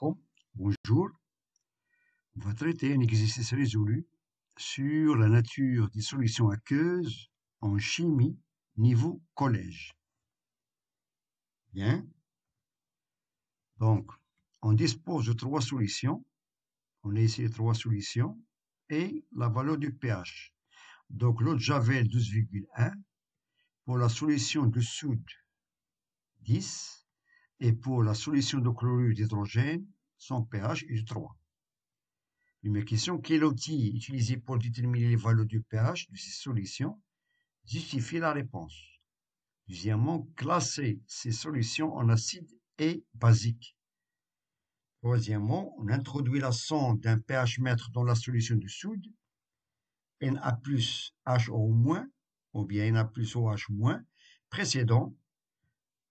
alaikum. Bonjour. On va traiter un exercice résolu sur la nature des solutions aqueuses en chimie niveau collège. Bien. Donc, on dispose de trois solutions. On a ici trois solutions et la valeur du pH. Donc, l'eau de Javel 12,1. Pour la solution de soude 10. Et pour la solution de chlorure d'hydrogène, son pH est de 3. Première question, quel outil utilisé pour déterminer les valeurs du pH de ces solutions justifie la réponse? Deuxièmement, classer ces solutions en acide et basique. Troisièmement, on introduit la sonde d'un pH mètre dans la solution de soude, Na plus HO-, ou bien Na plus OH-, précédent.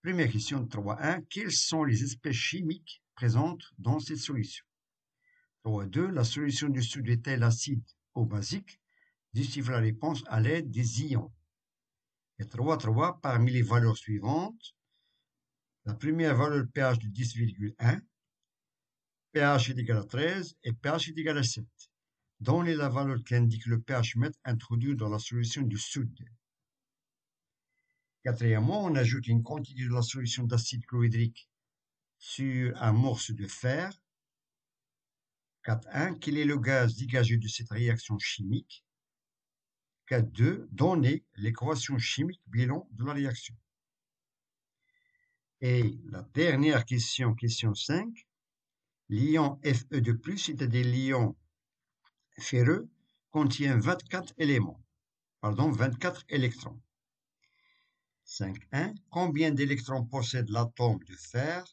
Première question 3.1. Quelles sont les espèces chimiques présentes dans cette solution? 3.2. La solution du soude est-elle acide ou basique? Justifie la réponse à l'aide des ions. Et 3.3. Parmi les valeurs suivantes, la première valeur pH de 10,1, pH est égal à 13 et pH est égal à 7. Donnez la valeur qui indique le pH mètre introduit dans la solution du soude. Quatrièmement, on ajoute une quantité de la solution d'acide chlorhydrique sur un morceau de fer. 4.1. Quel est le gaz dégagé de cette réaction chimique? 4.2. Donnez l'équation chimique bilan de la réaction. Et la dernière question, question 5. L'ion Fe2+, c'est-à-dire l'ion ferreux, contient 24 électrons. 5.1. Combien d'électrons possède l'atome de fer,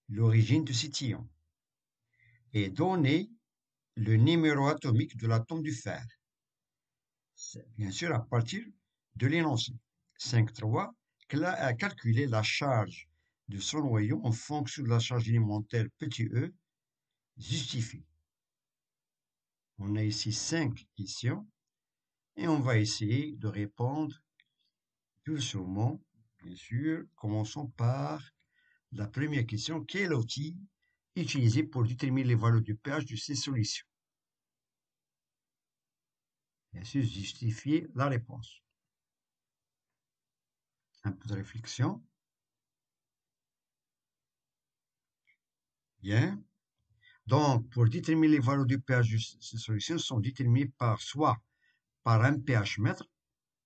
l'origine de cet ion? Et donnez le numéro atomique de l'atome du fer. Bien sûr, à partir de l'énoncé. 5.3. Calculer la charge de son noyau en fonction de la charge élémentaire petit e. Justifie. On a ici 5 questions et on va essayer de répondre doucement, bien sûr. Commençons par la première question. Quel outil utilisé pour déterminer les valeurs du pH de ces solutions? Bien sûr, justifier la réponse. Un peu de réflexion. Bien. Donc, pour déterminer les valeurs du pH de ces solutions sont déterminées soit par un pH mètre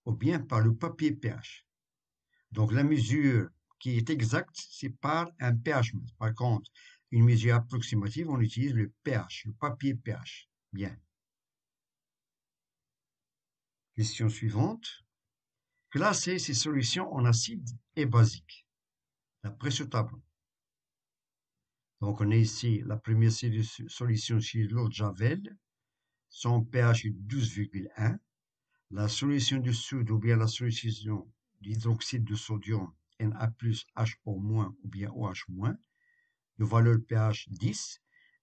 ou bien par le papier pH. Donc, la mesure qui est exacte, c'est par un pH mètre. Par contre, une mesure approximative, on utilise le pH, le papier pH. Bien. Question suivante. Classer ces solutions en acide et basique, d'après ce tableau. Donc, on a ici la première solution chez l'eau de Javel. Son pH est 12,1. La solution du soude ou bien la solution d'hydroxyde de sodium Na plus HO- ou bien OH-, de valeur pH 10.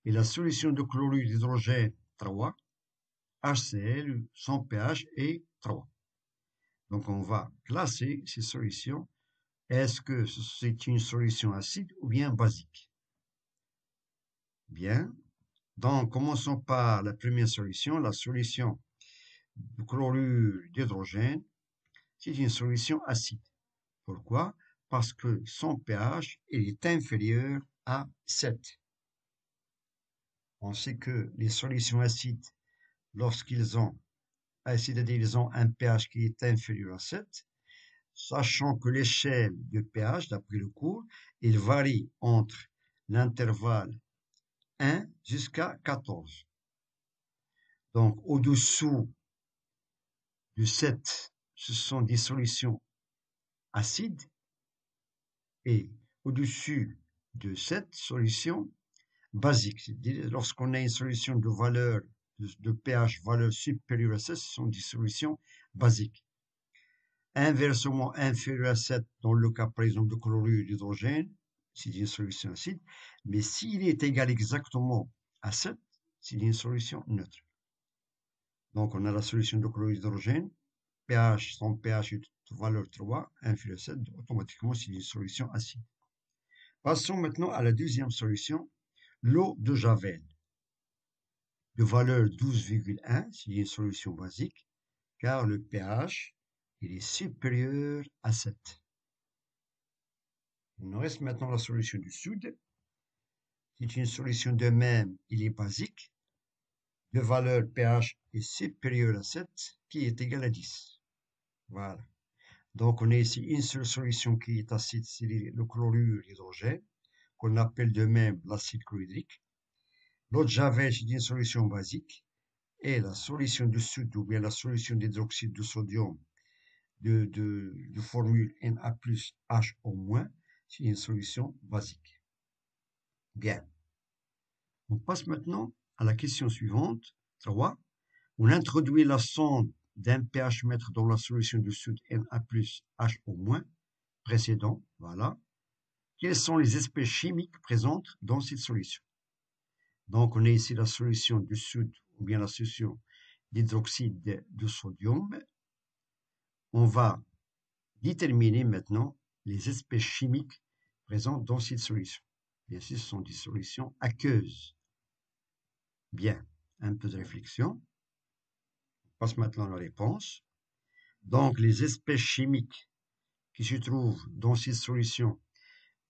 Et la solution de chlorure d'hydrogène 3. HCl, son pH est 3. Donc, on va classer ces solutions. Est-ce que c'est une solution acide ou bien basique? Bien. Donc, commençons par la première solution, la solution de chlorure d'hydrogène. C'est une solution acide. Pourquoi? Parce que son pH est inférieur à 7. On sait que les solutions acides, lorsqu'ils ont un pH qui est inférieur à 7, sachant que l'échelle de pH, d'après le cours, il varie entre l'intervalle 1 jusqu'à 14. Donc, au-dessous de 7, ce sont des solutions acides et au-dessus de cette solution basique. Lorsqu'on a une solution de valeur de pH valeur supérieure à 7, ce sont des solutions basiques. Inversement inférieur à 7, dans le cas par exemple de chlorure d'hydrogène, c'est une solution acide, mais s'il est égal exactement à 7, c'est une solution neutre. Donc on a la solution de chlorure d'hydrogène, son pH est de valeur 3, inférieur à 7, automatiquement c'est une solution acide. Passons maintenant à la deuxième solution, l'eau de Javel de valeur 12,1, c'est une solution basique, car le pH il est supérieur à 7. Il nous reste maintenant la solution du sud. C'est une solution de même, il est basique, de valeur pH est supérieur à 7, qui est égal à 10. Voilà. Donc, on a ici une seule solution qui est acide, c'est le chlorure d'hydrogène, qu'on appelle de même l'acide chlorhydrique. L'eau de Javel, c'est une solution basique. Et la solution du sud, ou bien la solution d'hydroxyde de sodium de formule Na plus HO-, c'est une solution basique. Bien. On passe maintenant à la question suivante. 3. On introduit la sonde d'un pH mètre dans la solution du sud Na plus HO-, précédent. Voilà. Quelles sont les espèces chimiques présentes dans cette solution? Donc, on a ici la solution du sud, ou bien la solution d'hydroxyde de sodium. On va déterminer maintenant les espèces chimiques présentes dans cette solution. Bien sûr, ce sont des solutions aqueuses. Bien, un peu de réflexion. On passe maintenant à la réponse. Donc, les espèces chimiques qui se trouvent dans cette solution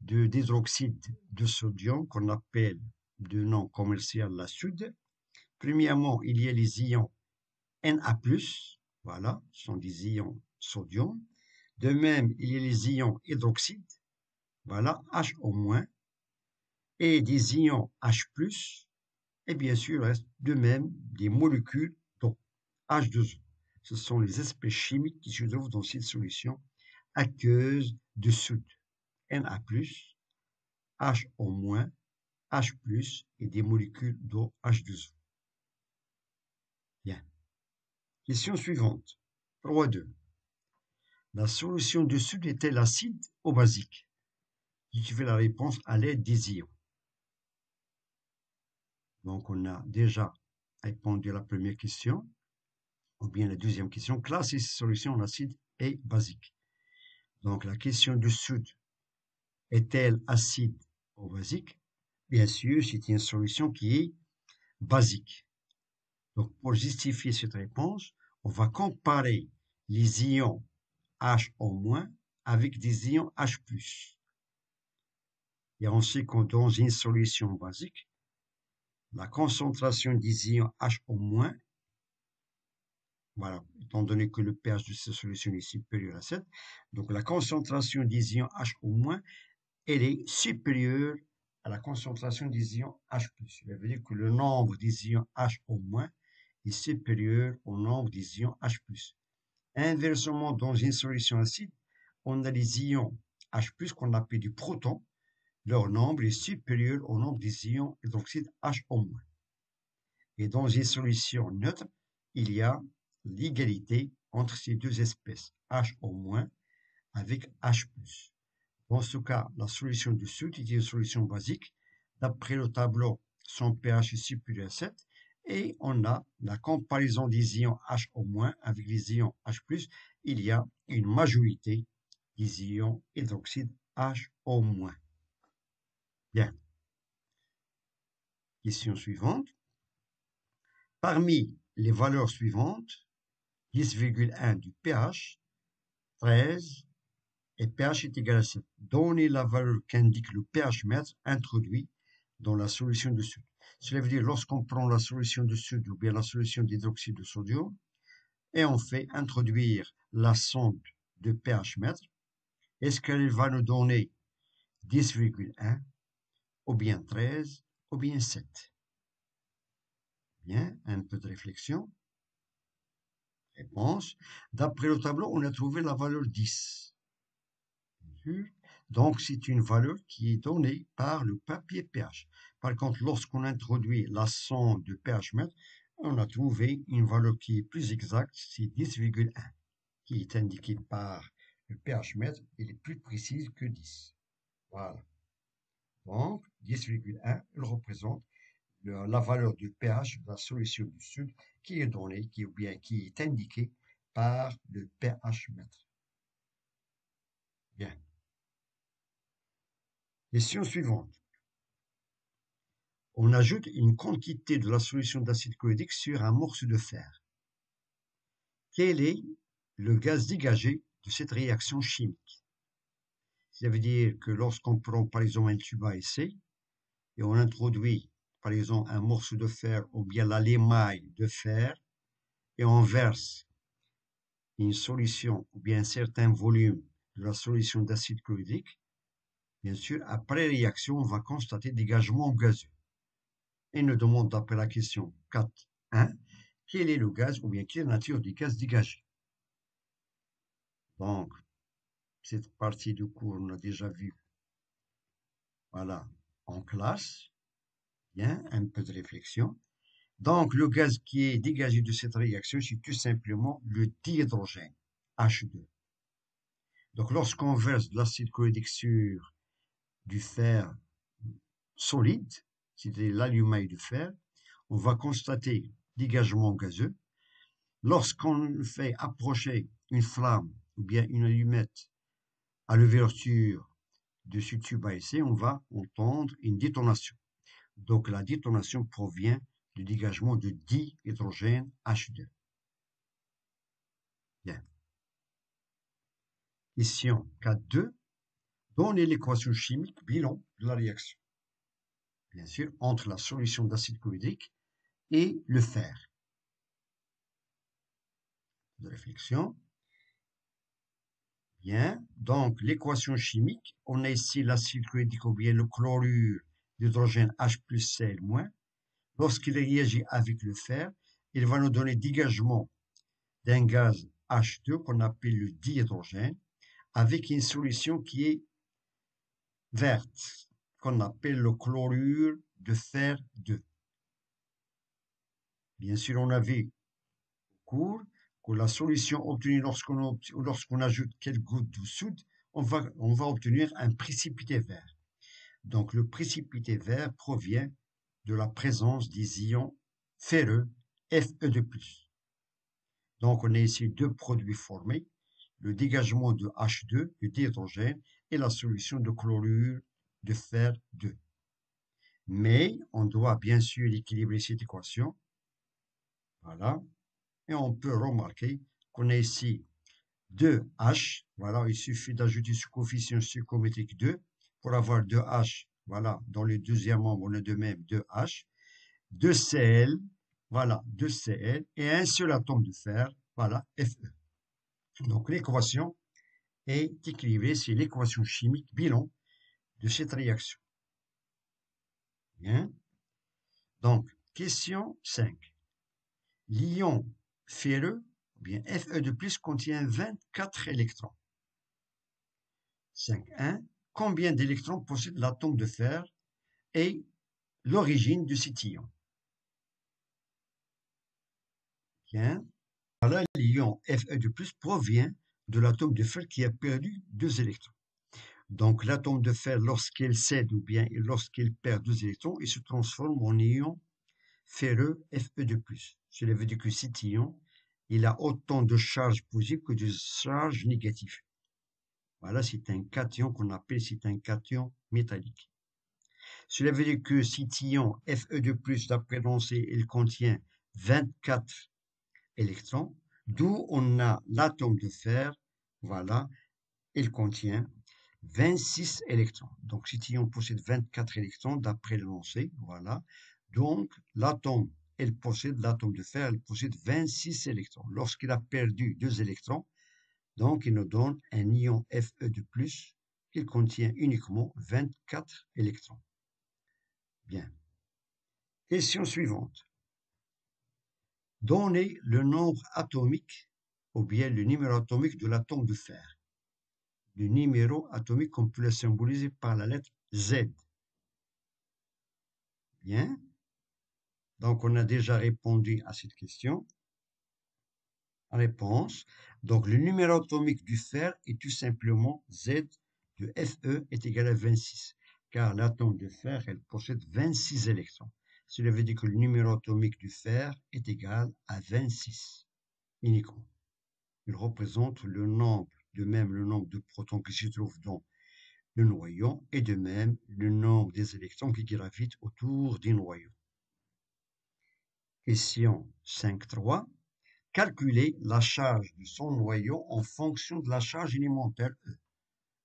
d'hydroxyde de sodium, qu'on appelle de nom commercial la soude. Premièrement, il y a les ions Na+, voilà, ce sont des ions sodium. De même, il y a les ions hydroxyde, voilà, HO-, et des ions H+, et bien sûr, il reste de même des molécules d'eau, H2O. Ce sont les espèces chimiques qui se trouvent dans cette solution aqueuse de soude, Na+, HO-, H+, et des molécules d'eau, H2O. Bien. Question suivante. 3.2. La solution de soude est-elle acide ou basique? Tu fais la réponse à l'aide des ions. Donc, on a déjà répondu à la première question, ou bien la deuxième question. Classer ces solutions en acide et basique. Donc, la question de soude est-elle acide ou basique? Bien sûr, c'est une solution qui est basique. Donc, pour justifier cette réponse, on va comparer les ions HO- avec des ions H+. Et on sait que dans une solution basique, la concentration des ions HO-, voilà, étant donné que le pH de cette solution est supérieur à 7, donc la concentration des ions HO-, elle est supérieure à la concentration des ions H+. Ça veut dire que le nombre des ions HO- est supérieur au nombre des ions H+. Inversement, dans une solution acide, on a les ions H+, qu'on appelle du proton. Leur nombre est supérieur au nombre des ions hydroxyde HO-. Et dans une solution neutre, il y a l'égalité entre ces deux espèces, HO- avec H+. Dans ce cas, la solution du soude est une solution basique. D'après le tableau, son pH est supérieur à 7. Et on a la comparaison des ions HO- avec les ions H+. Il y a une majorité des ions hydroxyde HO-. Bien. Question suivante. Parmi les valeurs suivantes, 10,1 du pH, 13 et pH est égal à 7. Donnez la valeur qu'indique le pH mètre introduit dans la solution de soude. Cela veut dire lorsqu'on prend la solution de soude ou bien la solution d'hydroxyde de sodium et on fait introduire la sonde de pH mètre, est-ce qu'elle va nous donner 10,1 ou bien 13 ou bien 7? Bien, un peu de réflexion. Réponse. D'après le tableau, on a trouvé la valeur 10. Donc, c'est une valeur qui est donnée par le papier pH. Par contre, lorsqu'on introduit la sonde de pH mètre, on a trouvé une valeur qui est plus exacte, c'est 10,1, qui est indiquée par le pH mètre. Elle est plus précise que 10. Voilà. Donc, 10,1, elle représente la valeur du pH de la solution du soude qui est donnée, qui est indiquée par le pH mètre. Bien. Question suivante. on ajoute une quantité de la solution d'acide chlorhydrique sur un morceau de fer. Quel est le gaz dégagé de cette réaction chimique? Ça veut dire que lorsqu'on prend par exemple un tube à essai et on introduit par exemple un morceau de fer ou bien l'émail de fer et on verse une solution ou bien un certain volume de la solution d'acide chlorhydrique, bien sûr, après réaction, on va constater dégagement gazeux. Et nous demande d'après la question 4.1, quel est le gaz ou bien quelle est la nature du gaz dégagé? Donc, cette partie du cours, on a déjà vu, voilà, en classe. Bien, un peu de réflexion. Donc, le gaz qui est dégagé de cette réaction, c'est tout simplement le dihydrogène, H2. Donc, lorsqu'on verse de l'acide chlorhydrique sur du fer solide, c'est-à-dire l'aluminium de fer, on va constater dégagement gazeux. Lorsqu'on fait approcher une flamme ou bien une allumette à l'ouverture de ce tube à essai, on va entendre une détonation. Donc la détonation provient du dégagement de dihydrogène H2. Bien. Question 4.2. Donnez l'équation chimique bilan de la réaction. Bien sûr, entre la solution d'acide chlorhydrique et le fer. De réflexion. Bien. Donc l'équation chimique, on a ici l'acide chlorhydrique ou bien le chlorure d'hydrogène H plus Cl-. Lorsqu'il réagit avec le fer, il va nous donner dégagement d'un gaz H2 qu'on appelle le dihydrogène avec une solution qui est verte qu'on appelle le chlorure de fer 2. Bien sûr, on a vu au cours que la solution obtenue lorsqu'on ajoute quelques gouttes de soude, on va obtenir un précipité vert. Donc le précipité vert provient de la présence des ions ferreux Fe2+. Donc on a ici deux produits formés, le dégagement de H2, du dihydrogène, et la solution de chlorure de fer 2. Mais on doit bien sûr équilibrer cette équation. Voilà. Et on peut remarquer qu'on a ici 2H. Voilà, il suffit d'ajouter ce coefficient stoichiométrique 2 pour avoir 2H. Voilà, dans le deuxième membre, on a de même 2H. 2Cl, voilà, 2Cl, et un seul atome de fer, voilà, Fe. Donc l'équation est équilibrée, c'est l'équation chimique bilan de cette réaction. Bien. Donc, question 5. L'ion ferreux, ou bien Fe2+, contient 24 électrons. 5.1. Combien d'électrons possède l'atome de fer et l'origine de cet ion? Bien. Voilà, l'ion Fe2+ provient de l'atome de fer qui a perdu 2 électrons. Donc l'atome de fer, lorsqu'il cède ou bien lorsqu'il perd 2 électrons, il se transforme en ion ferreux Fe2+. Cela veut dire que cet ion, il a autant de charges positives que de charges négatives. Voilà, c'est un cation qu'on appelle, c'est un cation métallique. Cela veut dire que cet ion Fe2+, d'après l'énoncé, il contient 24 électrons, d'où on a l'atome de fer, voilà, il contient 26 électrons. Donc cet ion possède 24 électrons d'après l'énoncé, voilà. Donc l'atome, l'atome de fer, elle possède 26 électrons. Lorsqu'il a perdu 2 électrons, donc il nous donne un ion Fe2+, qui contient uniquement 24 électrons. Bien. Question suivante. Donnez le nombre atomique ou bien le numéro atomique de l'atome de fer. Le numéro atomique, on peut le symboliser par la lettre Z. Bien. Donc, on a déjà répondu à cette question. Réponse. Donc, le numéro atomique du fer est tout simplement Z de Fe est égal à 26, car l'atome de fer, elle possède 26 électrons. Cela veut dire que le numéro atomique du fer est égal à 26, uniquement. Il représente le nombre, de même le nombre de protons qui se trouvent dans le noyau et de même le nombre des électrons qui gravitent autour du noyau. Question 5.3. Calculer la charge de son noyau en fonction de la charge élémentaire E,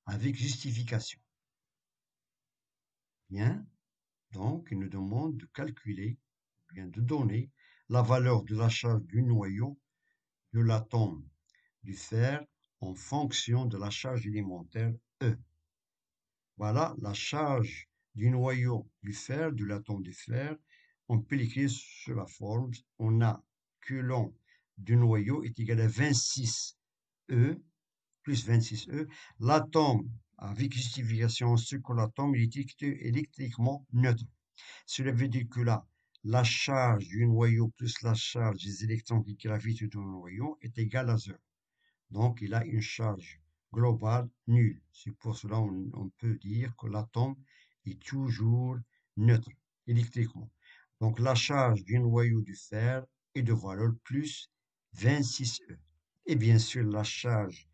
avec justification. Bien, donc il nous demande de calculer, bien de donner la valeur de la charge du noyau de l'atome du fer en fonction de la charge élémentaire E. Voilà la charge du noyau du fer, de l'atome du fer. On peut l'écrire sur la forme. On a coulomb du noyau est égal à 26E plus 26E. L'atome, avec justification, ce que l'atome est électriquement neutre. Cela veut dire que là, la charge du noyau plus la charge des électrons qui gravitent dans le noyau est égale à 0. Donc, il a une charge globale nulle. C'est pour cela qu'on peut dire que l'atome est toujours neutre électriquement. Donc, la charge du noyau du fer est de valeur plus 26E. Et bien sûr, la charge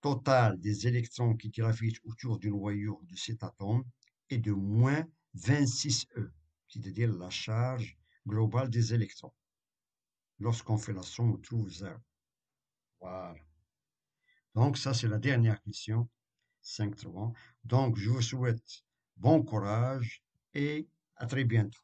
totale des électrons qui gravitent autour du noyau de cet atome est de moins 26E, c'est-à-dire la charge globale des électrons. Lorsqu'on fait la somme, on trouve 0. Voilà. Donc, ça, c'est la dernière question, 5.3. Donc, je vous souhaite bon courage et à très bientôt.